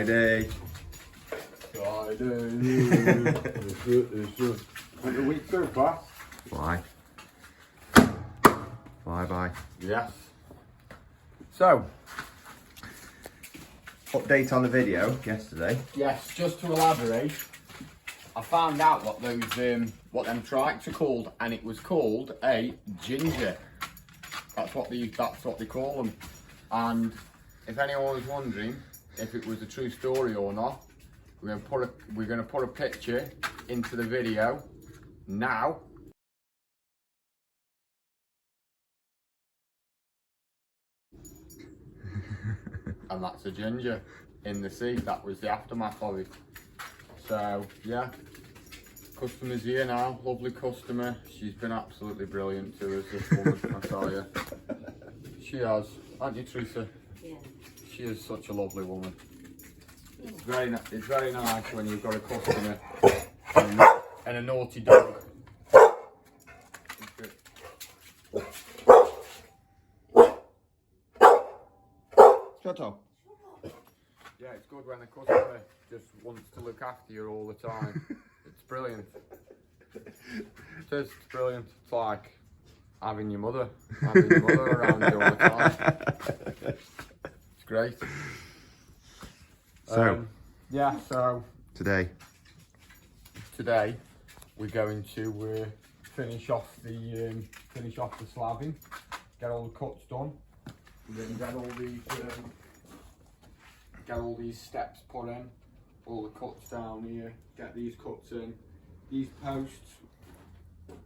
Friday. Friday. Went the week so fast. Fly by. Yes. So, Update on the video yesterday. yes, just to elaborate, I found out what those what them trikes are called, and it was called a ginger. That's what they call them. And if anyone was wondering if it was a true story or not, we're gonna put a picture into the video now. And that's a ginger in the sea. That was the aftermath of it. So yeah, customer's here now. Lovely customer. She's been absolutely brilliant to us, this woman, I tell you. She has, aren't you, Teresa? Yeah. She is such a lovely woman. It's very nice when you've got a customer and a naughty dog. Shut up. Yeah, it's good when a customer just wants to look after you all the time. It's brilliant. It is, it's brilliant. It's like having your mother around you all the time. It's great. So, yeah, so today we're going to finish off the slabbing, get all the cuts done, and then get all these steps put in, all the cuts down here, get these cuts in. These posts,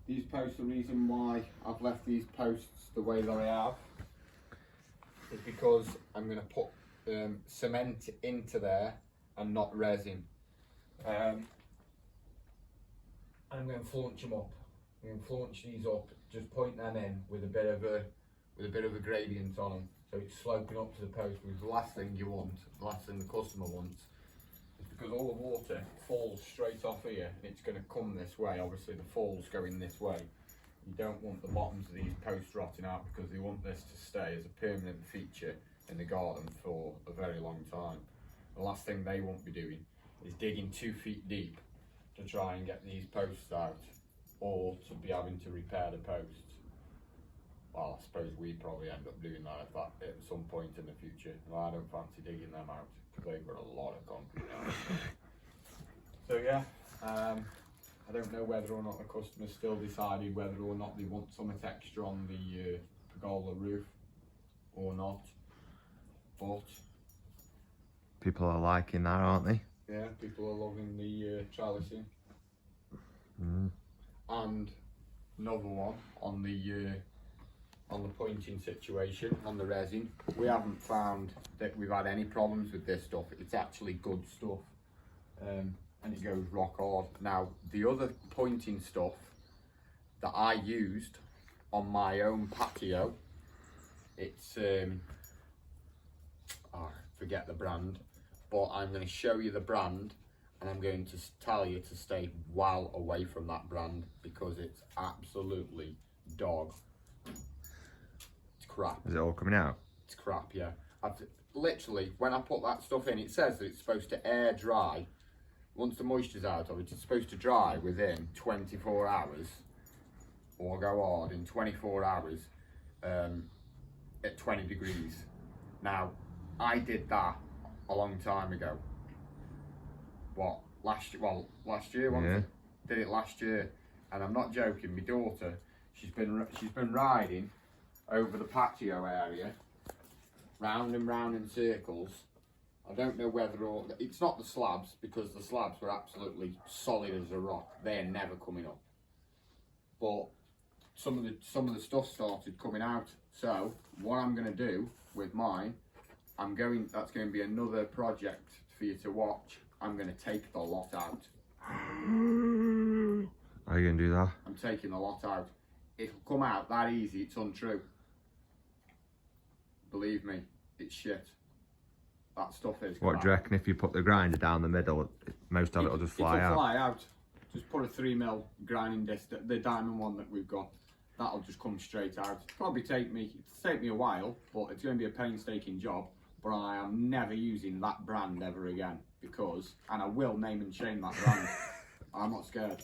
the reason why I've left these posts the way that I have is because I'm going to put cement into there and not resin. I'm going to flaunch them up. I'm going to flaunch these up, just point them in with a bit of a gradient on them, so it's sloping up to the post. Because the last thing you want, the last thing the customer wants, is because all the water falls straight off here and it's going to come this way. Obviously, the fall's going this way. You don't want the bottoms of these posts rotting out, because they want this to stay as a permanent feature in the garden for a very long time. The last thing they won't be doing is digging 2 feet deep to try and get these posts out, or to be having to repair the posts. Well, I suppose we probably end up doing that at some point in the future. Well, I don't fancy digging them out, because they've got a lot of concrete now. So yeah, I don't know whether or not the customer's still decided whether or not they want some texture on the pergola roof or not, but people are liking that, aren't they? yeah, people are loving the trellising. Mm. And another one on the pointing situation on the resin. We haven't found that we've had any problems with this stuff. It's actually good stuff, and it goes rock hard. Now, the other pointing stuff that I used on my own patio, it's I forget the brand, but I'm going to show you the brand, and I'm going to tell you to stay well away from that brand, because it's absolutely dog. It's crap. Is it all coming out? It's crap, yeah. Literally, when I put that stuff in, it says that it's supposed to air dry. Once the moisture's out of it, it's supposed to dry within 24 hours, or go hard in 24 hours at 20 degrees. Now, I did that a long time ago. What, last year? Well, last year, Yeah. Did it last year, and I'm not joking. My daughter, she's been riding over the patio area, round and round in circles. I don't know whether or it's not the slabs, because the slabs were absolutely solid as a rock. They're never coming up. But some of the stuff started coming out. So what I'm going to do with mine, that's going to be another project for you to watch. I'm going to take the lot out. Are you going to do that? I'm taking the lot out. It'll come out that easy. It's untrue. Believe me, it's shit. That stuff is What crap. do you reckon if you put the grinder down the middle, most of it will just fly It'll out? fly out. Just put a 3mm grinding disc, the diamond one that we've got. That'll just come straight out. It'll take me a while, but it's going to be a painstaking job. but I am never using that brand ever again because, and I will name and shame that brand. I'm not scared.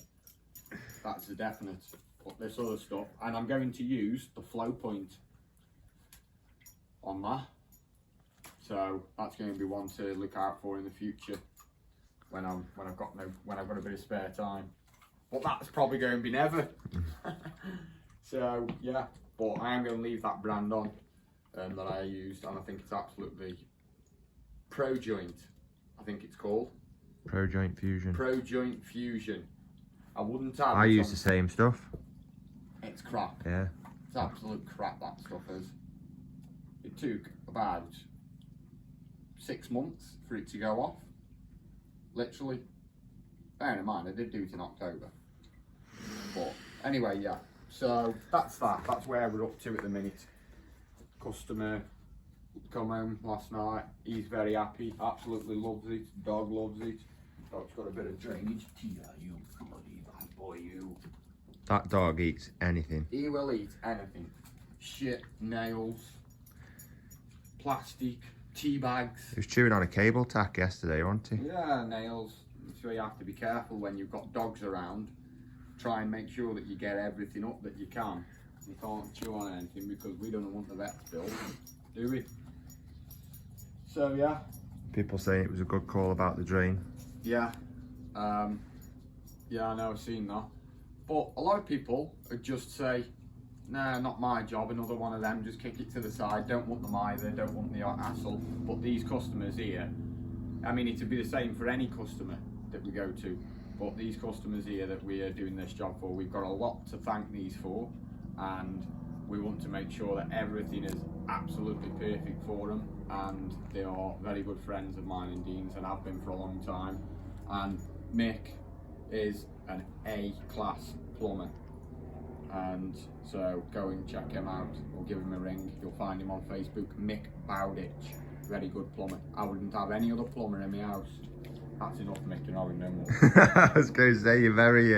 That's a definite. But this other stuff, and I'm going to use the flow point on that. So that's going to be one to look out for in the future when I've got a bit of spare time. But that's probably going to be never. So yeah, but I am going to leave that brand on that I used, and I think it's absolutely Pro Joint. I think it's called Pro Joint Fusion. Pro Joint Fusion. I wouldn't have. I use the same stuff. It's crap. Yeah. It's absolute crap, that stuff is. It took about 6 months for it to go off. Literally. Bearing in mind, I did do it in October. But anyway, yeah. So that's that. That's where we're up to at the minute. Customer come home last night. He's very happy. Absolutely loves it. Dog loves it. Dog's got a bit of drainage. You bloody bad boy, you. That dog eats anything. He will eat anything. Shit, nails, plastic, tea bags. He was chewing on a cable tack yesterday, wasn't he? Yeah, nails. So you have to be careful when you've got dogs around. Try and make sure that you get everything up that you can. You can't chew on anything because we don't want the vet's bill, do we? So yeah. People saying it was a good call about the drain. Yeah. Yeah, I know, I've seen that. But a lot of people would just say, nah, not my job, another one of them, just kick it to the side, don't want them either, don't want the hassle. But these customers here, I mean, it'd be the same for any customer that we go to, but these customers here that we are doing this job for, we've got a lot to thank these for, and we want to make sure that everything is absolutely perfect for them, and they are very good friends of mine and Dean's, and have been for a long time. And Mick is an A-class plumber, and so go and check him out or give him a ring. You'll find him on Facebook, Mick Bowditch. Very good plumber. I wouldn't have any other plumber in my house. That's enough, Mick, and I would no more. I was going to say, you're very...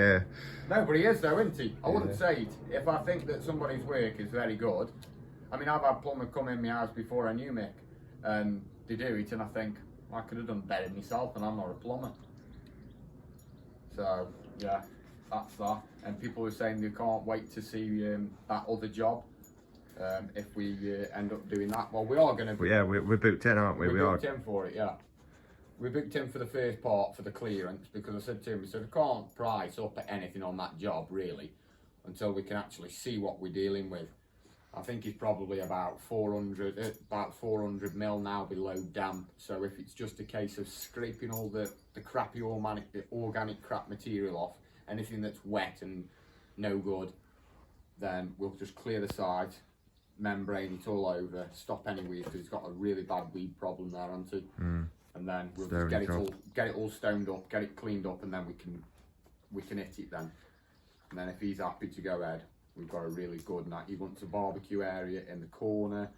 No, but he is though, isn't he? I wouldn't say it. If I think that somebody's work is very good, I mean, I've had plumber come in my house before I knew Mick, and they do it, and I think, well, I could have done better myself, and I'm not a plumber. So, yeah, that's that. And people are saying they can't wait to see that other job if we end up doing that. Well, we are going to... But yeah, we're booked in, aren't we? We booked in for it, yeah. We booked in for the first part for the clearance because I said to him, I said, I can't price up at anything on that job, really, until we can actually see what we're dealing with. I think he's probably about 400 mil now below damp. So if it's just a case of scraping all the crappy organic crap material off, anything that's wet and no good, then we'll just clear the sides, membrane it all over, stop any weeds because he's got a really bad weed problem there, hasn't he? And then we'll just get it all stoned up, get it cleaned up, and then we can hit it then. And then if he's happy to go ahead, we've got a really good night. He wants a barbecue area in the corner,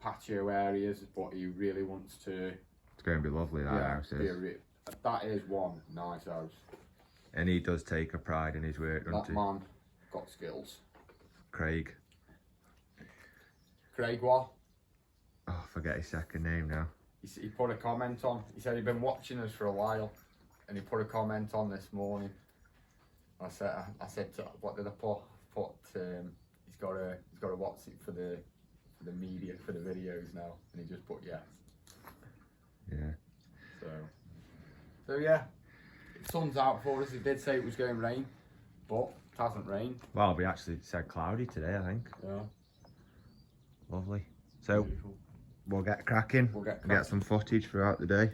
patio areas, but he really wants to... It's going to be lovely, that house is. That is one nice house. And he does take a pride in his work, doesn't he? That man got skills. Craig. Craig what? Oh, I forget his second name now. He put a comment on. He said he'd been watching us for a while, and he put a comment on this morning. I said, what did I put? He's got a what's it for the media, for the videos now, and he just put yeah. So yeah, sun's out for us. It did say it was going to rain, but it hasn't rained. Well, we actually said cloudy today, I think. Yeah. Lovely. So Beautiful. We'll get cracking. Get some footage throughout the day.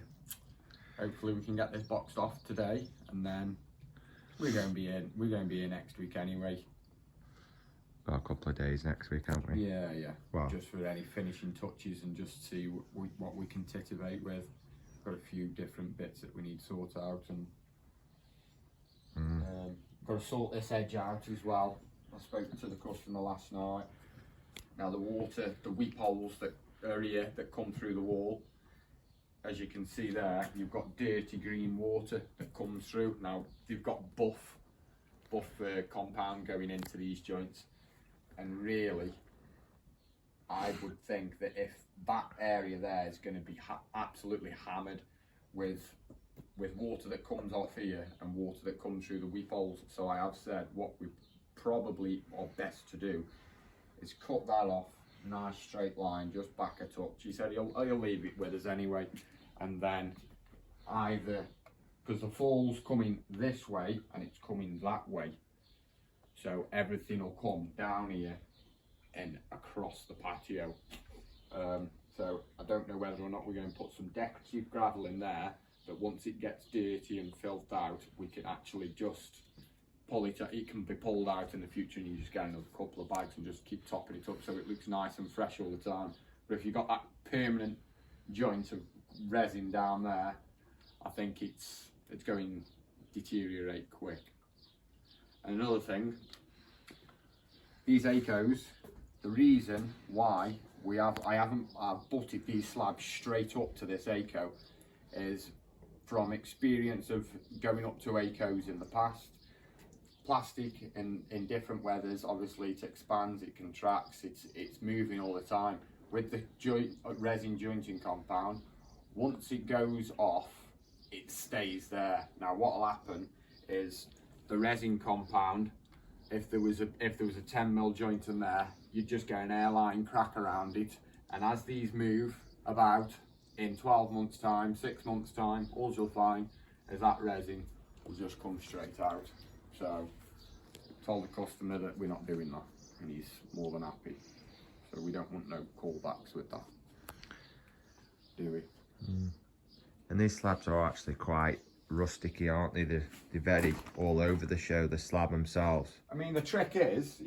Hopefully we can get this boxed off today, and then we're going to be in. We're going to be here next week anyway. Got a couple of days next week, haven't we? Yeah. Wow. Just for any finishing touches and just see what we can titivate with. Got a few different bits that we need to sort out, and got to sort this edge out as well. I spoke to the customer last night. Now the water, the weep holes that are here that come through the wall, as you can see there, you've got dirty green water that comes through. Now you've got buff compound going into these joints, and really I would think that if that area there is going to be absolutely hammered with water that comes off here and water that comes through the weep holes. So I have said what we probably are best to do is cut that off, nice straight line, just back a touch. He said he'll leave it with us anyway, and then either, because the fall's coming this way and it's coming that way, so everything will come down here and across the patio. So I don't know whether or not we're going to put some decorative gravel in there, that once it gets dirty and filthed out, we can actually just pull it out. It can be pulled out in the future and you just get another couple of bags and just keep topping it up so it looks nice and fresh all the time. But if you've got that permanent joint of resin down there, I think it's going to deteriorate quick. And another thing, these ACOs, the reason why I've butted these slabs straight up to this ACO is from experience of going up to ACOs in the past. Plastic in different weathers, obviously it expands, it contracts, it's moving all the time. With the resin jointing compound, once it goes off, it stays there. Now what will happen is the resin compound, if there was a 10mm joint in there, you'd just get an airline crack around it, and as these move about in 12 months time, 6 months time, all you'll find is that resin will just come straight out. So I told the customer that we're not doing that, and he's more than happy. So we don't want no callbacks with that, do we? And these slabs are actually quite rusticy, aren't they? They're very all over the show, the slab themselves. I mean, the trick is,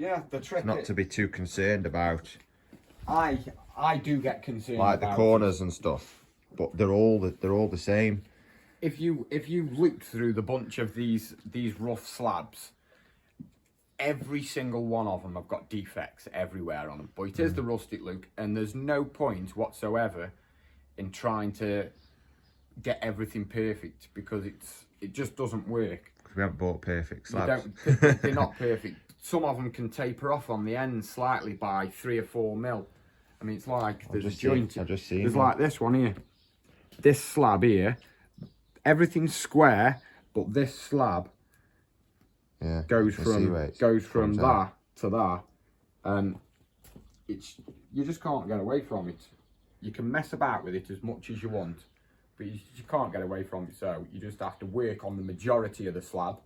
Not to be too concerned about, I do get concerned like the about corners and stuff, but they're all the same. If you look through the bunch of these rough slabs, every single one of them have got defects everywhere on them. But it is the rustic look, and there's no point whatsoever in trying to get everything perfect, because it just doesn't work. We haven't bought perfect slabs. They're not perfect. Some of them can taper off on the end slightly by 3 or 4mm. I mean, it's like there's a joint. There's like this one here. This slab here, everything's square, but this slab goes from that to that, and you just can't get away from it. You can mess about with it as much as you want, but you can't get away from it. So you just have to work on the majority of the slab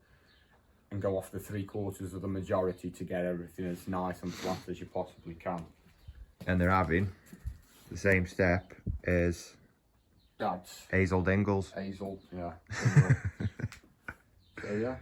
and go off the 3/4 of the majority to get everything as nice and flat as you possibly can. And they're having the same step as Dad's Hazel Dingles. Hazel, yeah. So yeah.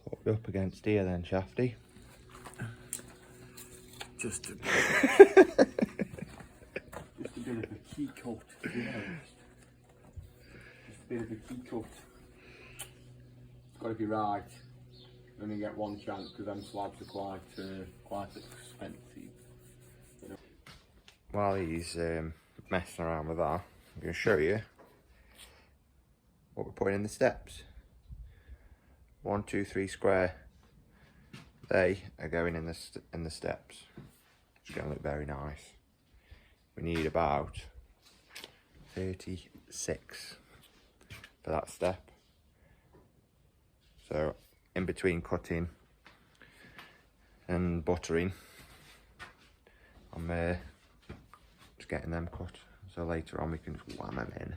What are we up against here then, Shafty? Just a bit of a key coat, to be honest. Just a bit of a key coat. It's got to be right. You only get one chance, because them slabs are quite expensive. You know. While he's messing around with that, I'm going to show you what we're putting in the steps. 1, 2, 3 square. They are going in the steps. It's going to look very nice. We need about 36 for that step. So in between cutting and buttering, I'm just getting them cut. So later on we can just wham them in.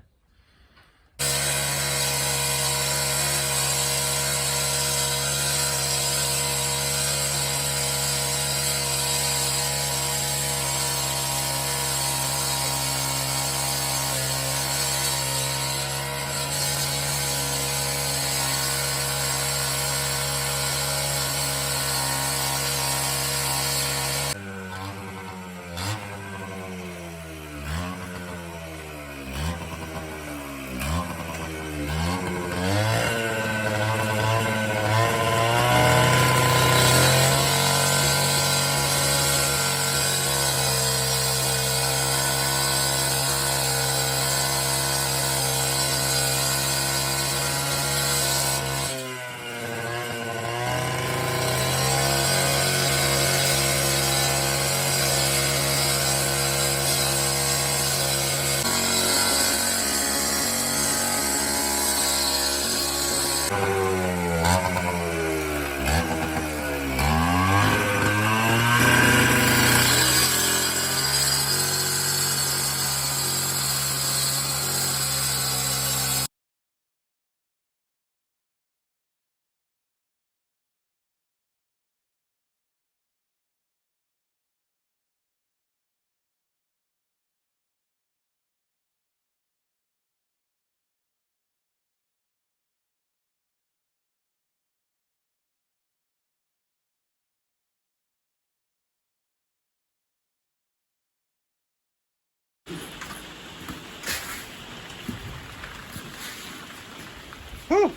Whew.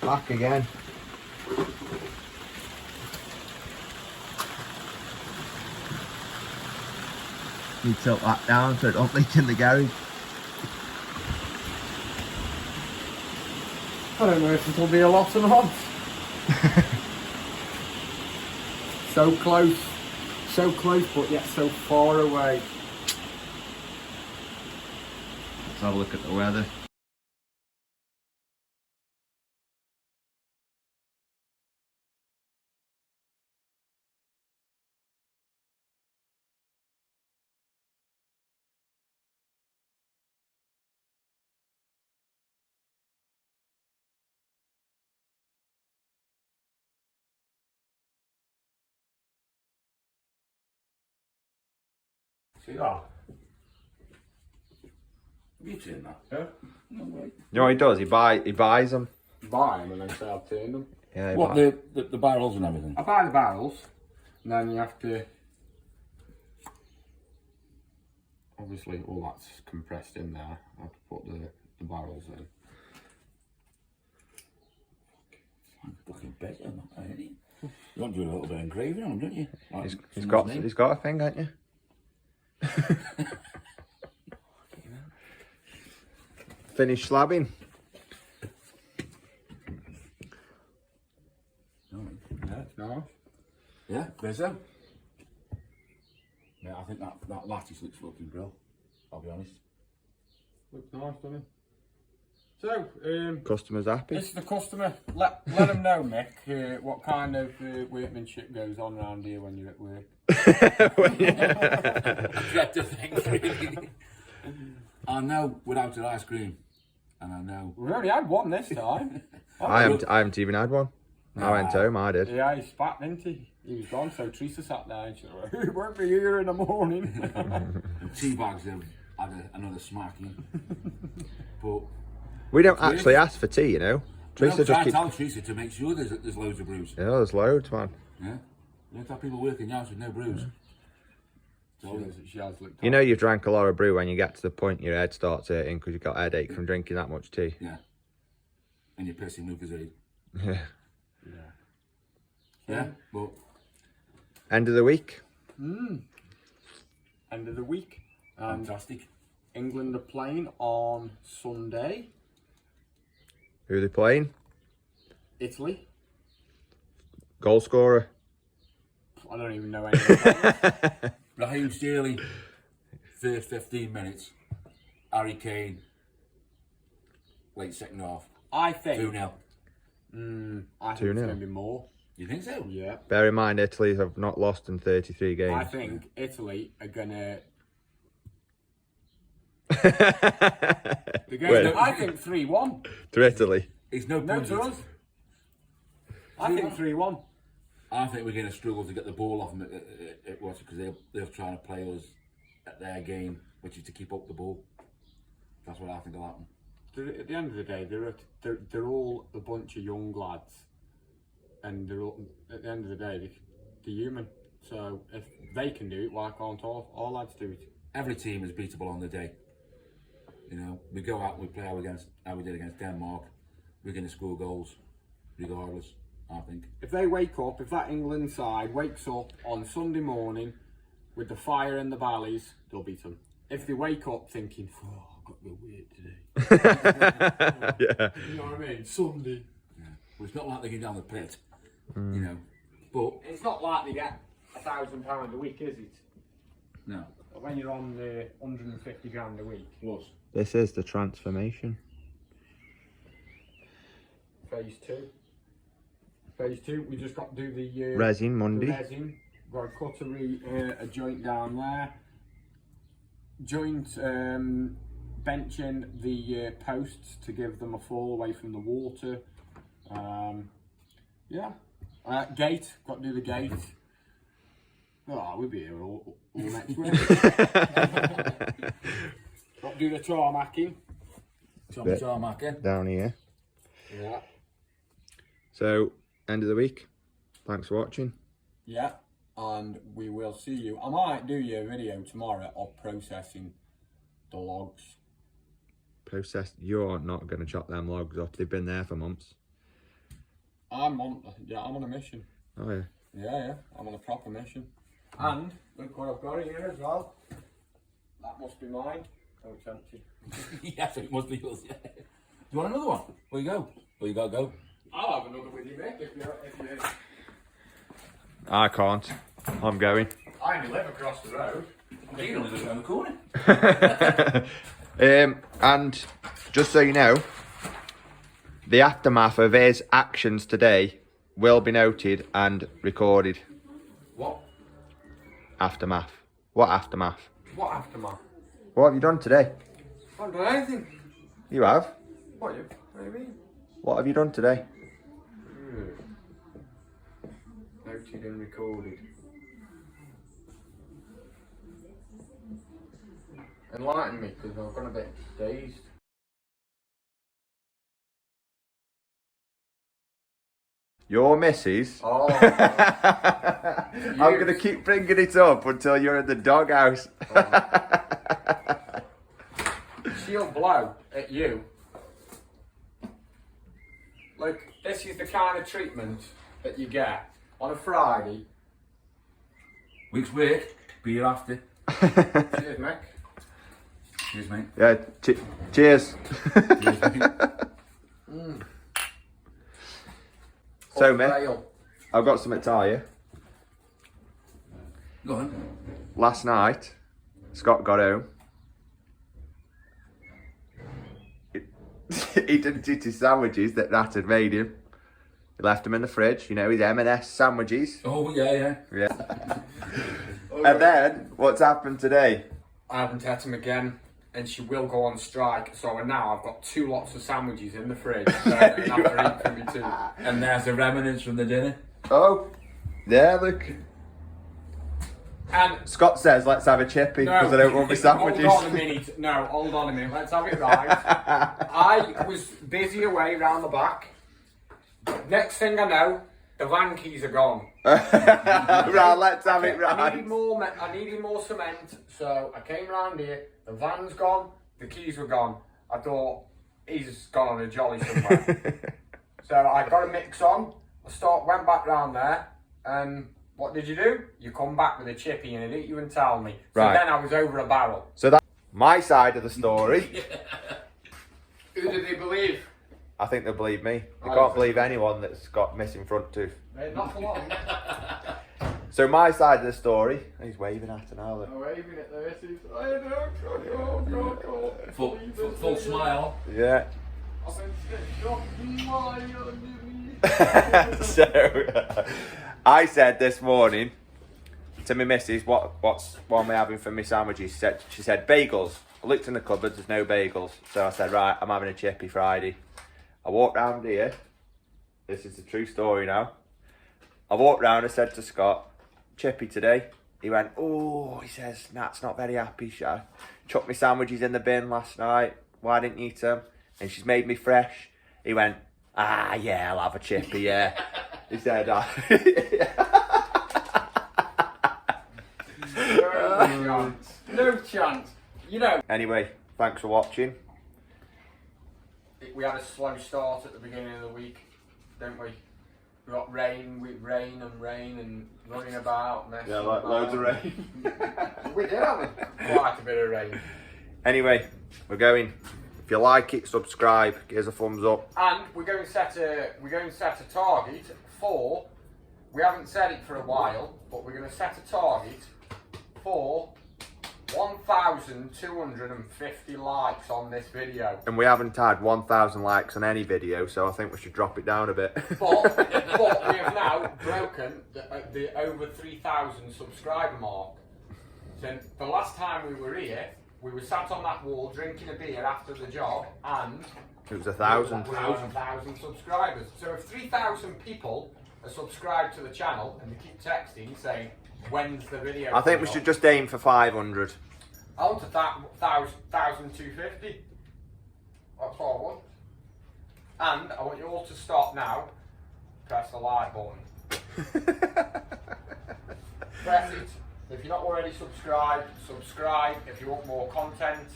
Back again. You tilt that down so it don't leak in the garage. I don't know if it'll be a lot or not. So close, but yet so far away. Let's have a look at the weather. See that? Have you seen that? Yeah. No way. You know what he does? He buys them. Buy them and then say I've turned them. Yeah. What, the barrels and everything? I buy the barrels, and then you have to. Obviously, all that's compressed in there. I have to put the barrels in. Fucking better than that, ain't he? You want to do a little bit of engraving on them, don't you? Like He's got a thing, haven't you? Finish slabbing. Yeah, it's nice. Yeah, there's them. Yeah, I think that lattice looks fucking brill. I'll be honest. Looks nice, doesn't it? So, Customer's happy. this is the customer. Let them know, Mick, what kind of workmanship goes on around here when you're at work. Get to think, really. I know without an ice cream, and I know. We've only had one this time. I haven't even had one. I went home, I did. Yeah, he spat, didn't he? He was gone, so Teresa sat there and she said, he won't be here in the morning. Tea bags have had another smacking. But We don't actually ask for tea, you know. Teresa just keeps... tell Teresa to make sure there's loads of brews. Yeah, there's loads, man. Yeah. You have to have people working in the house with no brews. So, She has looked You know you've drank a lot of brew when you get to the point your head starts hurting because you've got a headache from drinking that much tea. yeah. And you're pissing Lucas Aid. Yeah. Yeah, but End of the week. End of the week. fantastic. England are playing on Sunday. Who are they playing? Italy. Goal scorer. I don't even know anything about it. Raheem Sterling, first 15 minutes. Harry Kane, late second half. I think. 2-0. I think 2-0. it's going to be more. You think so? Yeah. Bear in mind, Italy have not lost in 33 games. I think Italy are going to. I think 3-1. To Italy. It's no No, point. to us. I think 3-1. I think we're going to struggle to get the ball off them at Watford because they're trying to play us at their game, which is to keep up the ball. That's what I think will happen. At the end of the day, they're all a bunch of young lads, and they're all, at the end of the day, they're human. So if they can do it, why can't all lads do it? Every team is beatable on the day. You know, we go out and we play how we did against Denmark. We're going to score goals, regardless. I think. If they wake up, if that England side wakes up on Sunday morning with the fire in the valleys, they'll beat them. If they wake up thinking, oh, I've got to go weird today. Yeah. You know what I mean? Sunday. Yeah. Well, it's not like they get down the pit, you know. But It's not like they get £1,000 a week, is it? no. When you're on 150 grand a week. Plus. This is the transformation. Phase 2. Phase 2, we just got to do the Resin Monday. The resin. Got to cut a joint down there. Joint benching the posts to give them a fall away from the water. Yeah. Gate, got to do the gate. Oh, we'll be here all next week. Got to do the tarmacking. Tarmac, Down here. Yeah. So, end of the week. Thanks for watching. Yeah, and we will see you. I might do you a video tomorrow of processing the logs. Processed. You're not going to chop them logs off. They've been there for months. I'm on a mission. Oh yeah. Yeah, I'm on a proper mission. And look what I've got here as well. That must be mine. Oh, it's empty. Yes, it must be yours. Yeah. Do you want another one? Where you go? Where you gotta go? I'll have another with you, Mick, if you. I can't. I'm going. I only live across the road. You don't live around the corner. And just so you know, the aftermath of his actions today will be noted and recorded. What? Aftermath. What aftermath? What aftermath? What have you done today? I haven't done anything. You have? What do you mean? What have you done today? Noted and recorded. Enlighten me, because I've gone a bit dazed. Your missus? Oh. I'm going to keep bringing it up until you're in the doghouse. She'll blow at you. Look, this is the kind of treatment that you get on a Friday. Week's work, beer after. Cheers, Mick. Cheers, mate. Yeah, cheers. Cheers, mate. So, mate, I've got something to tell you. Go on. Last night, Scott got home. He didn't eat his sandwiches that Nat had made him. He left them in the fridge, you know, his M&S sandwiches. Oh, yeah. Yeah. And then, what's happened today? I haven't had him again, and she will go on strike. So now I've got 2 lots of sandwiches in the fridge. So after eating me too. And there's the remnants from the dinner. Oh, yeah, look. And Scott says, let's have a chippy because I don't want my sandwiches. Hold on a minute. No, hold on a minute. Let's have it right. I was busy away round the back. Next thing I know, the van keys are gone. Right, let's have it right. I needed more cement, so I came round here. The van's gone. The keys were gone. I thought he's gone on a jolly somewhere. So I got a mix on. Went back round there, and what did you do? You come back with a chippy and didn't you and tell me. So Right. then I was over a barrel. So that's my side of the story. Who did they believe? I think they'll believe me. They can't believe anyone that's got missing front tooth. Not for long. So my side of the story, he's waving at her now. I'm waving at this. Oh, God. Full smile. Yeah. I've been stitched off my So I said this morning to my missus, what's one we having for my sandwiches? She said bagels. I looked in the cupboard, there's no bagels. So I said, right, I'm having a chippy Friday. I walked round here. This is the true story now. I walked round, I said to Scott, chippy today. He went, oh, he says, Nat's not very happy. I chucked my sandwiches in the bin last night. Why didn't you eat them? And she's made me fresh. He went, yeah, I'll have a chippy, yeah. He said, No chance. You know. Anyway, thanks for watching. We had a slow start at the beginning of the week, didn't we? We got rain and running about, messing about. loads of rain. We did have quite a bit of rain. Anyway, we're going. If you like it, subscribe, give us a thumbs up. And we're going to set a target for, we haven't said it for a while, but we're going to set a target for 1,250 likes on this video. And we haven't had 1,000 likes on any video, so I think we should drop it down a bit. But we have now broken the over 3,000 subscriber mark. So the last time we were here, we were sat on that wall drinking a beer after the job, and It was 1,000. we had 1,000 subscribers. So if 3,000 people are subscribed to the channel and they keep texting saying, when's the video? I think we should just aim for 500. I want 1,250. That's what I want. And I want you all to stop now. Press the like button. Press it. If you're not already subscribed, subscribe if you want more content.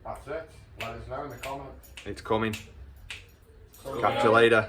That's it. Let us know in the comments. It's coming. So, Catch you later.